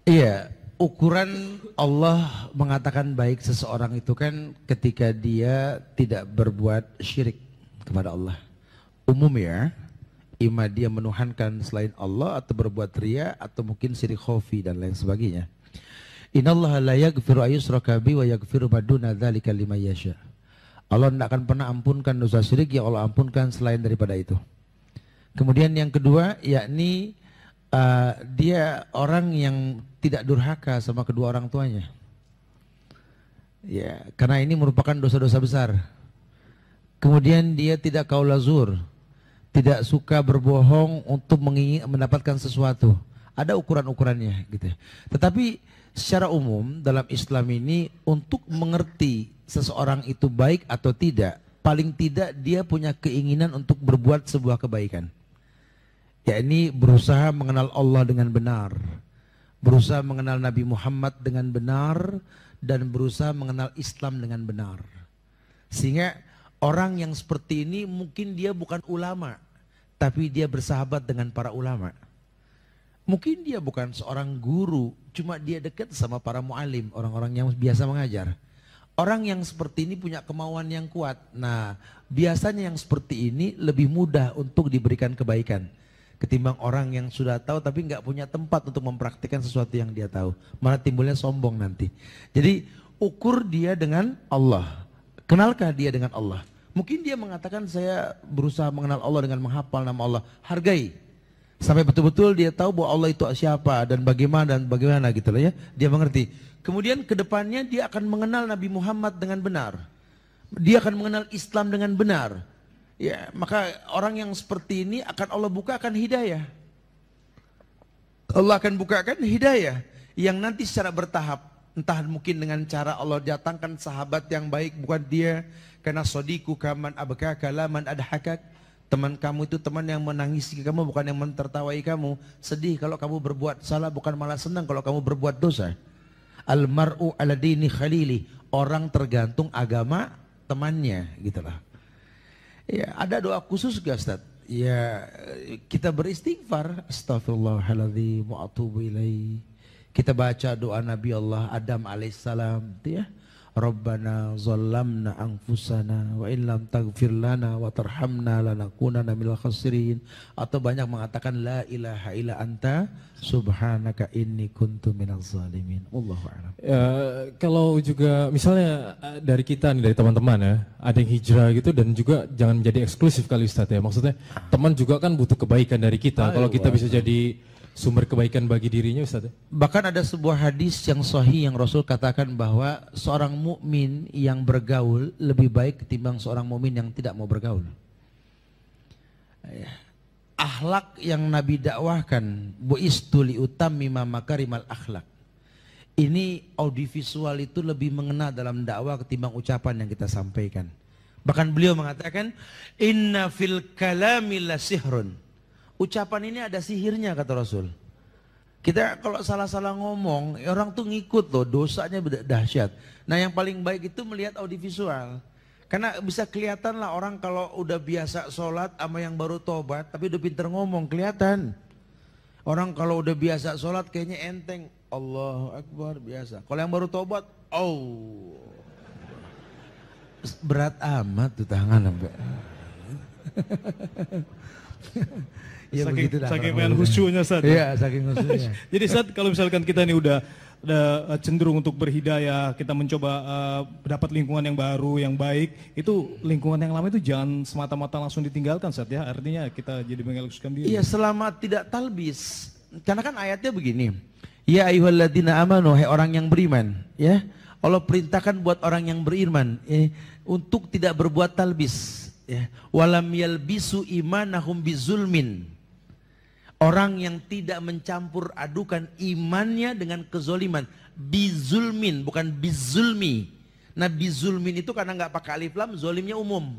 Iya, ukuran Allah mengatakan baik seseorang itu kan ketika dia tidak berbuat syirik kepada Allah. Umum ya, ima dia menuhankan selain Allah atau berbuat riya atau mungkin syirik khafi dan lain sebagainya. Innallaha la yaghfiru ayyushraka bihi wa yaghfiru ma duna dzalika liman yasha. Allah tidak akan pernah ampunkan dosa syirik yang Allah ampunkan selain daripada itu. Kemudian yang kedua yakni dia orang yang tidak durhaka sama kedua orang tuanya. Ya, karena ini merupakan dosa-dosa besar. Kemudian dia tidak kaulazur, tidak suka berbohong untuk mendapatkan sesuatu. Ada ukuran-ukurannya gitu. Tetapi secara umum dalam Islam ini untuk mengerti seseorang itu baik atau tidak, paling tidak dia punya keinginan untuk berbuat sebuah kebaikan. Yakni berusaha mengenal Allah dengan benar, berusaha mengenal Nabi Muhammad dengan benar, dan berusaha mengenal Islam dengan benar. Sehingga orang yang seperti ini mungkin dia bukan ulama, tapi dia bersahabat dengan para ulama. Mungkin dia bukan seorang guru, cuma dia dekat sama para mu'alim, orang-orang yang biasa mengajar. Orang yang seperti ini punya kemauan yang kuat. Nah, biasanya yang seperti ini lebih mudah untuk diberikan kebaikan ketimbang orang yang sudah tahu tapi nggak punya tempat untuk mempraktikkan sesuatu yang dia tahu. Malah timbulnya sombong nanti. Jadi ukur dia dengan Allah. Kenalkah dia dengan Allah? Mungkin dia mengatakan saya berusaha mengenal Allah dengan menghafal nama Allah. Hargai. Sampai betul-betul dia tahu bahwa Allah itu siapa dan bagaimana gitu loh ya. Dia mengerti. Kemudian kedepannya dia akan mengenal Nabi Muhammad dengan benar. Dia akan mengenal Islam dengan benar. Ya, maka orang yang seperti ini akan Allah bukakan hidayah. Allah akan bukakan hidayah yang nanti secara bertahap, entah mungkin dengan cara Allah datangkan sahabat yang baik bukan dia, karena sodiku kaman abkaka laman adhakak. Teman kamu itu teman yang menangisi kamu, bukan yang mentertawai kamu. Sedih kalau kamu berbuat salah, bukan malah senang kalau kamu berbuat dosa. Almar'u ala dini khalili, orang tergantung agama temannya, gitulah. Ya, ada doa khusus gak Ustaz? Ya, kita beristighfar, astaghfirullahaladzim wa atubu ilaih. Kita baca doa Nabi Allah Adam alaihissalam, ya. Rabbana zallamna anfusana wa illam taghfir lana wa tarhamna lanakunanna minal khasirin. Atau banyak mengatakan la ilaha illa anta subhanaka inni kuntu minaz zalimin. Allahu a'lam. Ya, kalau juga misalnya dari kita nih, dari teman-teman ya, ada yang hijrah gitu, dan juga jangan menjadi eksklusif kali Ustaz ya. Maksudnya teman juga kan butuh kebaikan dari kita. Kalau kita bisa jadi sumber kebaikan bagi dirinya Ustaz. Bahkan ada sebuah hadis yang sahih yang Rasul katakan bahwa seorang mukmin yang bergaul lebih baik ketimbang seorang mukmin yang tidak mau bergaul. Akhlak yang Nabi dakwahkan, bu'istu li utammima makarimal akhlak. Ini audiovisual itu lebih mengena dalam dakwah ketimbang ucapan yang kita sampaikan. Bahkan beliau mengatakan, inna fil kalami la sihrun. Ucapan ini ada sihirnya kata Rasul. Kita kalau salah-salah ngomong, orang tuh ngikut loh, dosanya dahsyat. Nah yang paling baik itu melihat audiovisual. Karena bisa kelihatan lah orang kalau udah biasa sholat sama yang baru tobat, tapi udah pinter ngomong, kelihatan. Orang kalau udah biasa sholat kayaknya enteng, Allahu Akbar biasa. Kalau yang baru tobat, oh berat amat tuh tangan sampai. Ya, saking main khusyuknya Ustaz. Iya, saking khusyuknya. Jadi Ustaz, kalau misalkan kita ini udah cenderung untuk berhidayah, kita mencoba dapat lingkungan yang baru, yang baik, itu lingkungan yang lama itu jangan semata-mata langsung ditinggalkan Ustaz ya. Artinya kita jadi mengelukkan diri. Iya, selama tidak talbis. Karena kan ayatnya begini. Ya ayyuhalladzina amanu, hai orang yang beriman, ya. Allah perintahkan buat orang yang beriman untuk tidak berbuat talbis, ya. Walam yalbisu imanahum bizulmin. Orang yang tidak mencampur adukan imannya dengan kezoliman. Bizulmin, bukan bizulmi. Nah bizulmin itu karena nggak pakai alif lam, zolimnya umum.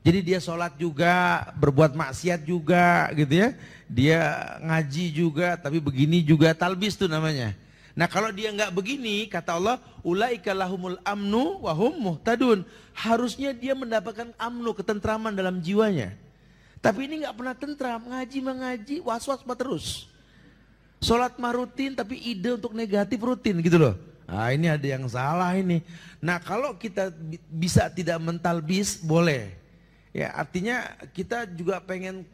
Jadi dia sholat juga, berbuat maksiat juga gitu ya. Dia ngaji juga, tapi begini juga, talbis tuh namanya. Nah kalau dia nggak begini, kata Allah, ulaika lahumul amnu wahum muhtadun. Harusnya dia mendapatkan amnu, ketentraman dalam jiwanya. Tapi ini nggak pernah tentram, ngaji mengaji, was-was terus. Sholat mah rutin tapi ide untuk negatif rutin gitu loh. Nah ini ada yang salah ini. Nah kalau kita bisa tidak mentalbis boleh. Ya artinya kita juga pengen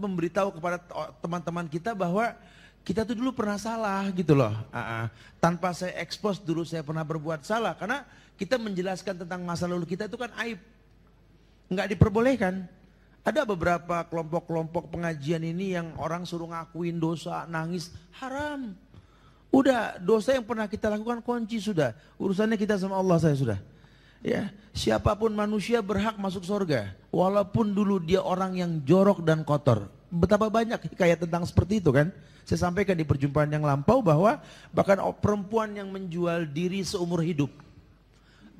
memberitahu kepada teman-teman kita bahwa kita tuh dulu pernah salah gitu loh. Tanpa saya expose dulu saya pernah berbuat salah. Karena kita menjelaskan tentang masa lalu kita itu kan aib. Nggak diperbolehkan. Ada beberapa kelompok-kelompok pengajian ini yang orang suruh ngakuin dosa, nangis, haram. Udah dosa yang pernah kita lakukan kunci sudah. Urusannya kita sama Allah saya sudah. Ya, siapapun manusia berhak masuk surga. Walaupun dulu dia orang yang jorok dan kotor. Betapa banyak hikayat tentang seperti itu kan. Saya sampaikan di perjumpaan yang lampau bahwa bahkan perempuan yang menjual diri seumur hidup.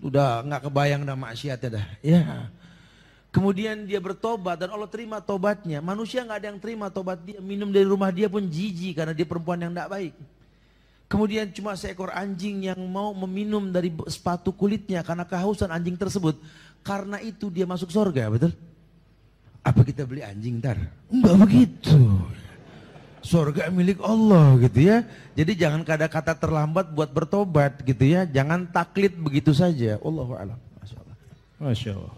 Udah nggak kebayang dah maksiatnya dah. Ya. Kemudian dia bertobat dan Allah terima tobatnya. Manusia nggak ada yang terima tobat dia. Minum dari rumah dia pun jijik karena dia perempuan yang tidak baik. Kemudian cuma seekor anjing yang mau meminum dari sepatu kulitnya karena kehausan anjing tersebut. Karena itu dia masuk surga, betul? Apa kita beli anjing ntar? Enggak begitu. Surga milik Allah gitu ya. Jadi jangan ada kata terlambat buat bertobat gitu ya. Jangan taklid begitu saja. Allahu a'lam. Masya Allah. Masya Allah.